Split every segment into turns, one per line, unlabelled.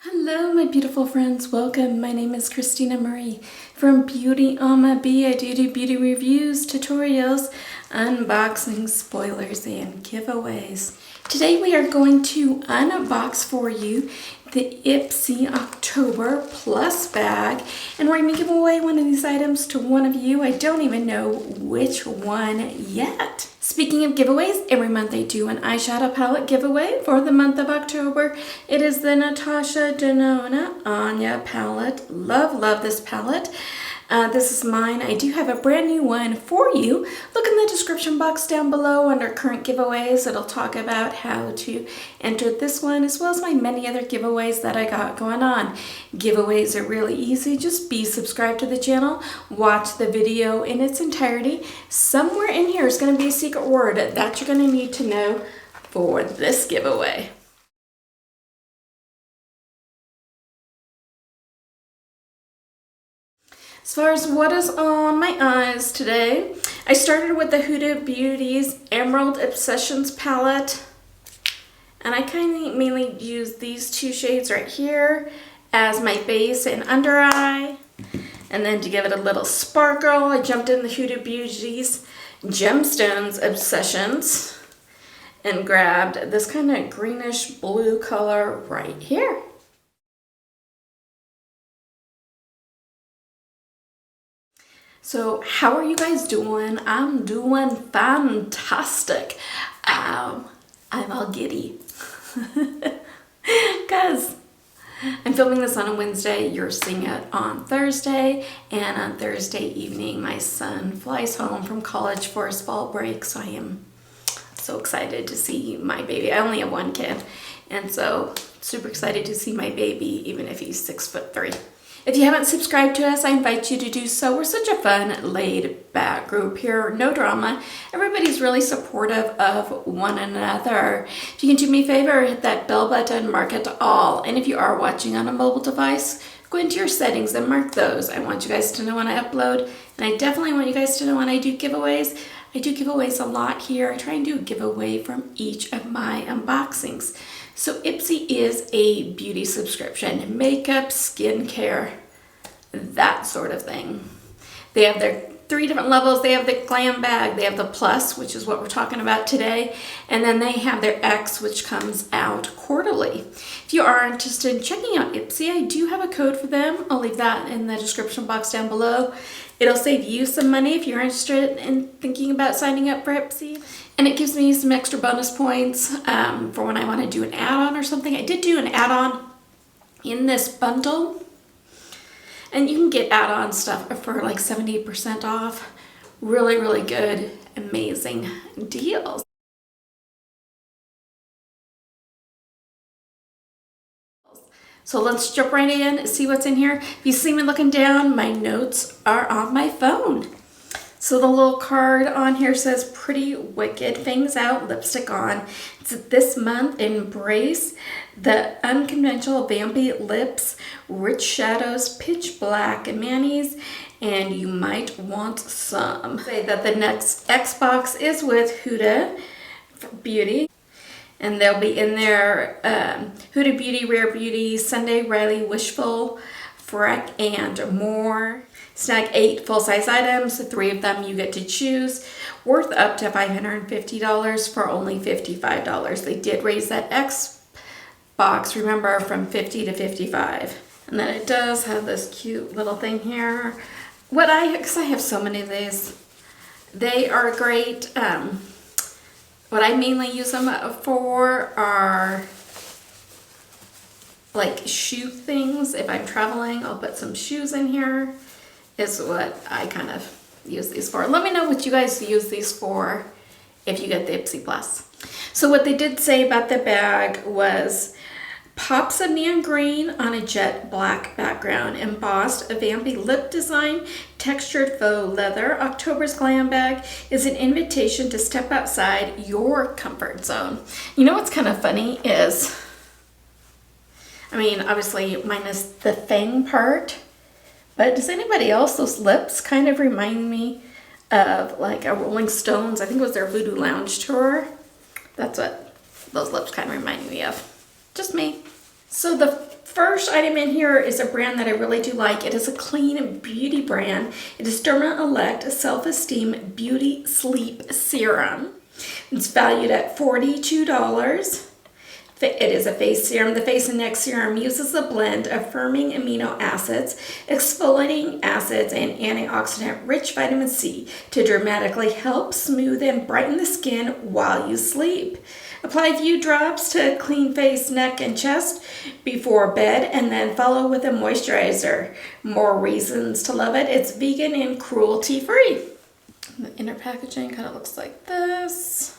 Hello my beautiful friends, welcome. My name is Christina Marie from BeautyAmaB. I do beauty reviews, tutorials, unboxing, spoilers, and giveaways. Today we are going to unbox for you the Ipsy October Plus bag, and we're going to give away one of these items to one of you. I don't even know which one yet. Speaking of giveaways, every month I do an eyeshadow palette giveaway for the month of October. It is the Natasha Denona Anya palette. Love this palette. This is mine. I do have a brand new one for you. Look in the description box down below under current giveaways. It'll talk about how to enter this one as well as my many other giveaways that I got going on. Giveaways are really easy. Just be subscribed to the channel. Watch the video in its entirety. Somewhere in here is going to be a secret word that you're going to need to know for this giveaway. As far as what is on my eyes today, I started with the Huda Beauty's Emerald Obsessions palette. And I kind of mainly use these two shades right here as my base and under eye. And then to give it a little sparkle, I jumped in the Huda Beauty's Gemstones Obsessions and grabbed this kind of greenish blue color right here. So how are you guys doing? I'm doing fantastic. I'm all giddy because I'm filming this on a Wednesday. You're seeing it on Thursday, and on Thursday evening my son flies home from college for his fall break, so I am so excited to see my baby. I only have one kid, and so super excited to see my baby, even if he's 6'3". If you haven't subscribed to us, I invite you to do so. We're such a fun, laid-back group here. No drama. Everybody's really supportive of one another. If you can do me a favor, hit that bell button, mark it all. And if you are watching on a mobile device, go into your settings and mark those. I want you guys to know when I upload, and I definitely want you guys to know when I do giveaways. I do giveaways a lot here. I try and do a giveaway from each of my unboxings. So Ipsy is a beauty subscription, makeup, skincare, that sort of thing. They have their 3 different levels. They have the glam bag, they have the plus, which is what we're talking about today, and then they have their X, which comes out quarterly. If you are interested in checking out Ipsy, I do have a code for them. I'll leave that in the description box down below. It'll save you some money if you're interested in thinking about signing up for Ipsy. And it gives me some extra bonus points for when I want to do an add-on or something. I did do an add-on in this bundle. And you can get add-on stuff for like 70% off. Really, really good, amazing deals. So let's jump right in and see what's in here. If you see me looking down, my notes are on my phone. So the little card on here says Pretty Wicked, Fangs Out, Lipstick On. It's this month, embrace the unconventional vampy lips, rich shadows, pitch black manis, and you might want some. Say that the next Xbox is with Huda Beauty. And they'll be in there, Huda Beauty, Rare Beauty, Sunday Riley, Wishful, Freck, and more. Snag 8 full-size items, 3 of them you get to choose, worth up to $550 for only $55. They did raise that Xbox, remember, from $50 to $55. And then it does have this cute little thing here. Because I have so many of these, they are great. What I mainly use them for are like shoe things. If I'm traveling, I'll put some shoes in here, is what I kind of use these for. Let me know what you guys use these for if you get the Ipsy Plus. So what they did say about the bag was pops of neon green on a jet black background, embossed a vampy lip design, textured faux leather. October's glam bag is an invitation to step outside your comfort zone. You know what's kind of funny is, I mean, obviously minus the fang part, but does anybody else, those lips kind of remind me of like a Rolling Stones, I think it was their Voodoo Lounge tour. That's what those lips kind of remind me of. Just me. So the First item in here is a brand that I really do like. It is a clean beauty brand. It is Derma Elect Self-Esteem Beauty Sleep Serum. It's valued at $42. It is a face serum. The face and neck serum uses a blend of firming amino acids, exfoliating acids, and antioxidant-rich vitamin C to dramatically help smooth and brighten the skin while you sleep. Apply a few drops to clean face, neck, and chest before bed, and then follow with a moisturizer. More reasons to love it. It's vegan and cruelty-free. The inner packaging kind of looks like this.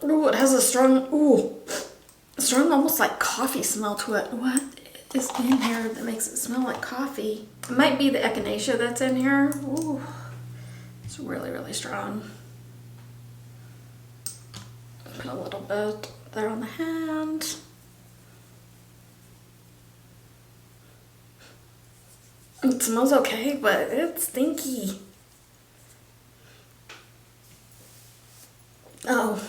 Ooh, it has a strong, almost like coffee smell to it. What is in here that makes it smell like coffee? It might be the echinacea that's in here. Ooh, it's really, really strong. Put a little bit there on the hand. It smells okay, but it's stinky. Oh.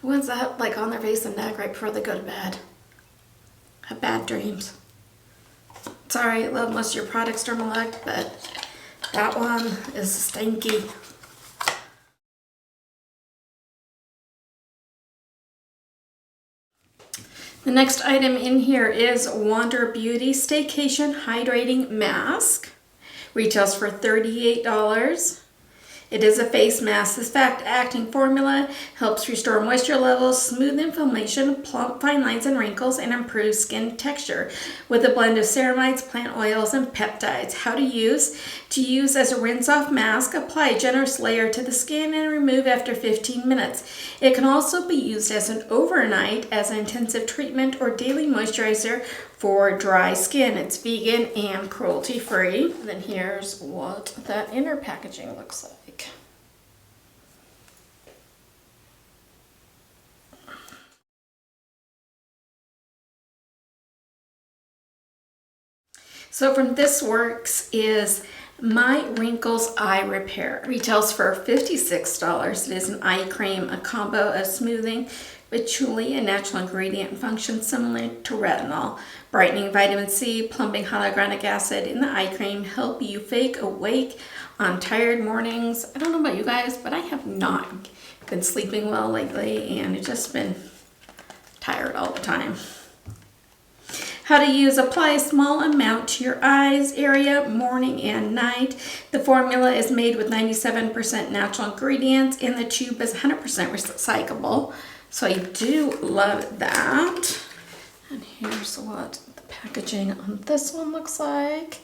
Who wants that like on their face and neck right before they go to bed? Have bad dreams. Sorry, love most of your products, Derma Elect, but that one is stinky. The next item in here is Huda Beauty Staycation Hydrating Mask. Retails for $38. It is a face mask. This fast-acting formula helps restore moisture levels, smooth inflammation, plump fine lines and wrinkles, and improve skin texture with a blend of ceramides, plant oils, and peptides. How to use? To use as a rinse-off mask, apply a generous layer to the skin and remove after 15 minutes. It can also be used as an overnight, as an intensive treatment, or daily moisturizer for dry skin. It's vegan and cruelty-free. And then here's what that inner packaging looks like. So from This Works is My Wrinkles Eye Repair. Retails for $56. It is an eye cream, a combo of smoothing, patchouli, a natural ingredient, and functions similar to retinol. Brightening vitamin C, plumping hyaluronic acid in the eye cream help you fake awake on tired mornings. I don't know about you guys, but I have not been sleeping well lately, and I've just been tired all the time. How to use: apply a small amount to your eyes area morning and night. The formula is made with 97% natural ingredients, and the tube is 100% recyclable. So I do love that. And here's what the packaging on this one looks like.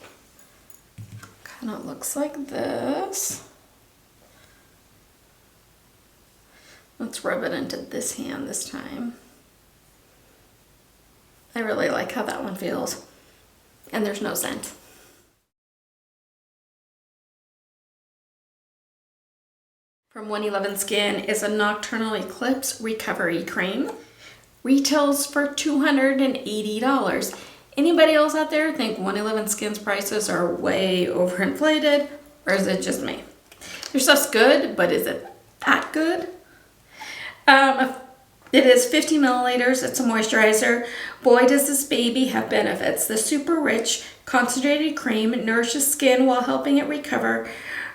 Kind of looks like this. Let's rub it into this hand this time. I really like how that one feels. And there's no scent. From 111 Skin is a Nocturnal Eclipse Recovery Cream. Retails for $280. Anybody else out there think 111 Skin's prices are way overinflated? Or is it just me? Their stuff's good, but is it that good? It is 50 milliliters. It's a moisturizer. Boy, does this baby have benefits. The super rich, concentrated cream nourishes skin while helping it recover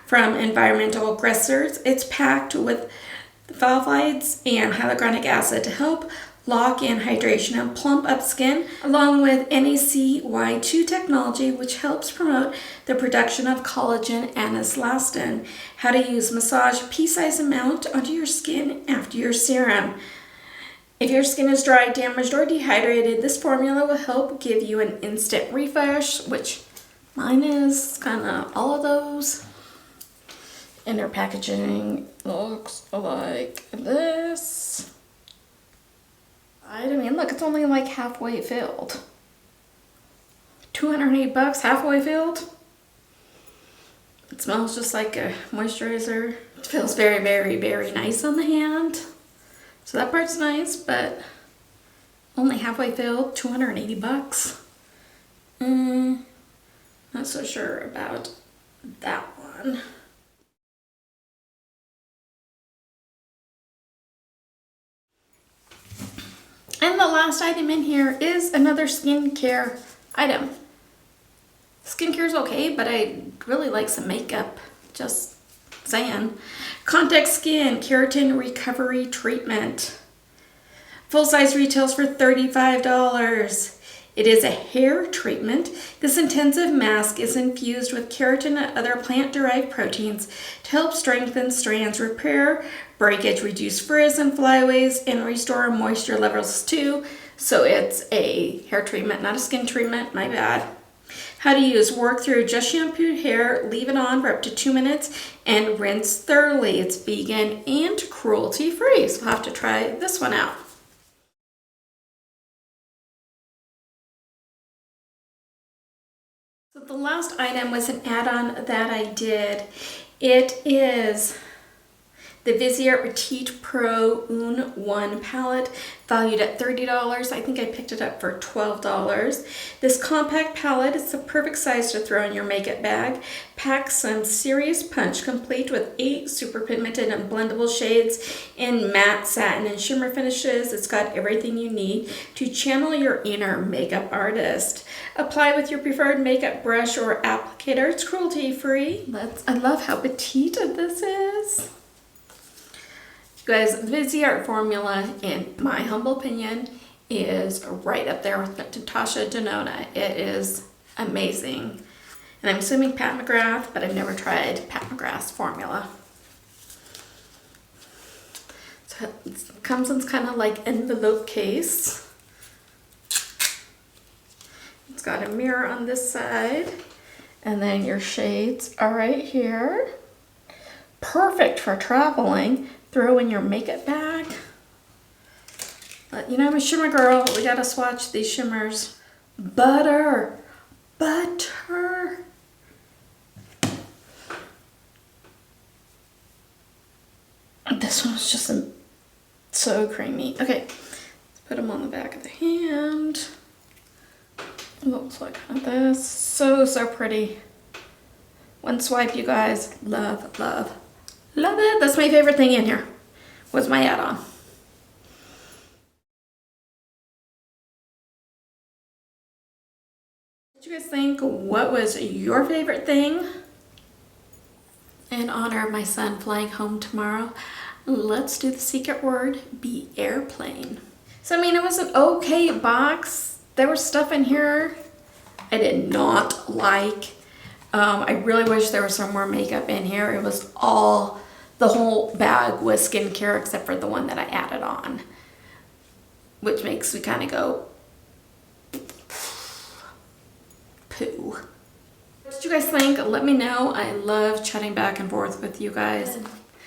from environmental aggressors. It's packed with flavonoids and hyaluronic acid to help lock in hydration and plump up skin, along with NACY2 technology, which helps promote the production of collagen and elastin. How to use: massage pea-sized amount onto your skin after your serum. If your skin is dry, damaged, or dehydrated, this formula will help give you an instant refresh, which mine is kind of all of those. Inner packaging looks like this. I mean, look, it's only like halfway filled. $208, halfway filled. It smells just like a moisturizer. It feels very, very, very nice on the hand. So that part's nice, but only halfway filled, $280. Not so sure about that one. And the last item in here is another skincare item. Skincare is okay, but I really like some makeup. Just saying. Contact Skin Keratin Recovery Treatment. Full size retails for $35. It is a hair treatment. This intensive mask is infused with keratin and other plant-derived proteins to help strengthen strands, repair breakage, reduce frizz and flyaways, and restore moisture levels too. So it's a hair treatment, not a skin treatment, my bad. How to use: work through just shampooed hair, leave it on for up to 2 minutes, and rinse thoroughly. It's vegan and cruelty-free, so I'll have to try this one out. So the last item was an add-on that I did. It is the Viseart Petite Pro Un 1 palette, valued at $30. I think I picked it up for $12. This compact palette is the perfect size to throw in your makeup bag. Packs some serious punch, complete with 8 super pigmented and blendable shades in matte, satin, and shimmer finishes. It's got everything you need to channel your inner makeup artist. Apply with your preferred makeup brush or applicator. It's cruelty-free. I love how petite this is. You guys, the Viseart formula, in my humble opinion, is right up there with Natasha Denona. It is amazing. And I'm assuming Pat McGrath, but I've never tried Pat McGrath's formula. So it comes in kind of like envelope case. It's got a mirror on this side. And then your shades are right here. Perfect for traveling. Throw in your makeup bag. But you know, I'm a shimmer girl. We gotta swatch these shimmers. Butter. Butter. This one's just so creamy. Okay, let's put them on the back of the hand. It looks like this. So pretty. One swipe, you guys. Love, love. Love it. That's my favorite thing in here. Was my add-on. What do you guys think? What was your favorite thing? In honor of my son flying home tomorrow, let's do the secret word. Be airplane. So I mean, it was an okay box. There was stuff in here I did not like. I really wish there was some more makeup in here. It was all, the whole bag was skincare except for the one that I added on, which makes me kind of go poo. What did you guys think? Let me know. I love chatting back and forth with you guys.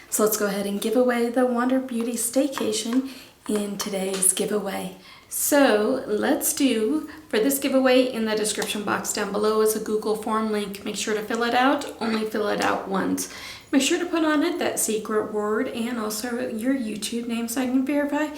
So let's go ahead and give away the Huda Beauty Staycation in today's giveaway. So let's do, for this giveaway, in the description box down below is a Google form link. Make sure to fill it out. Only fill it out once. Make sure to put on it that secret word and also your YouTube name so I can verify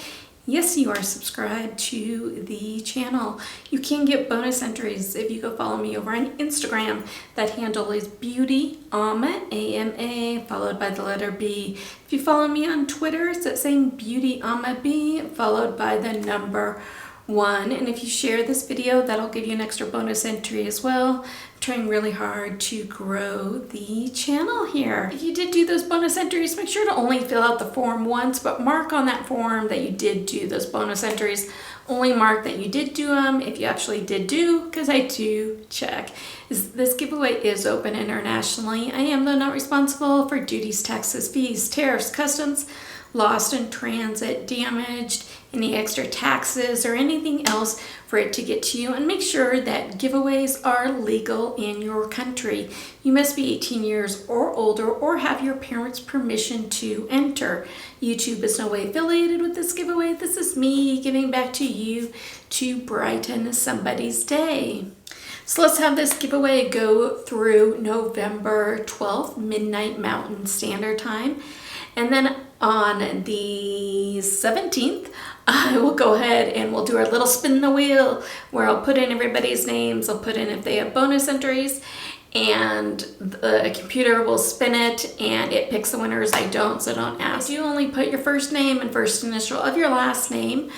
yes, you are subscribed to the channel. You can get bonus entries if you go follow me over on Instagram. That handle is BeautyAmaB, A-M-A, followed by the letter B. If you follow me on Twitter, it's that same BeautyAmaB, followed by the number 1. And if you share this video, that'll give you an extra bonus entry as well. I'm trying really hard to grow the channel here. If you did do those bonus entries, make sure to only fill out the form once, but mark on that form that you did do those bonus entries. Only mark that you did do them if you actually did do, because I do check. This giveaway is open internationally. I am, though, not responsible for duties, taxes, fees, tariffs, customs, lost in transit, damaged, any extra taxes, or anything else for it to get to you. And make sure that giveaways are legal in your country. You must be 18 years or older or have your parents' permission to enter. YouTube is no way affiliated with this giveaway. This is me giving back to you to brighten somebody's day. So let's have this giveaway go through November 12th, midnight Mountain Standard Time. And then on the 17th, I will go ahead and we'll do our little spin the wheel where I'll put in everybody's names. I'll put in if they have bonus entries, and the computer will spin it and it picks the winners. I don't, so don't ask. You only put your first name and first initial of your last name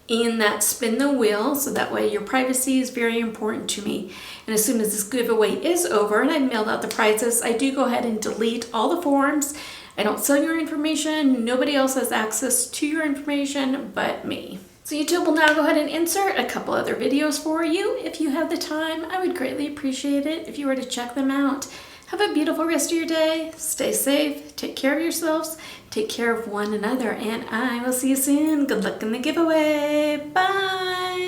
in that spin the wheel, so that way your privacy is very important to me. And as soon as this giveaway is over and I've mailed out the prizes, I do go ahead and delete all the forms. I don't sell your information. Nobody else has access to your information but me. So YouTube will now go ahead and insert a couple other videos for you. If you have the time, I would greatly appreciate it if you were to check them out. Have a beautiful rest of your day. Stay safe. Take care of yourselves. Take care of one another. And I will see you soon. Good luck in the giveaway. Bye.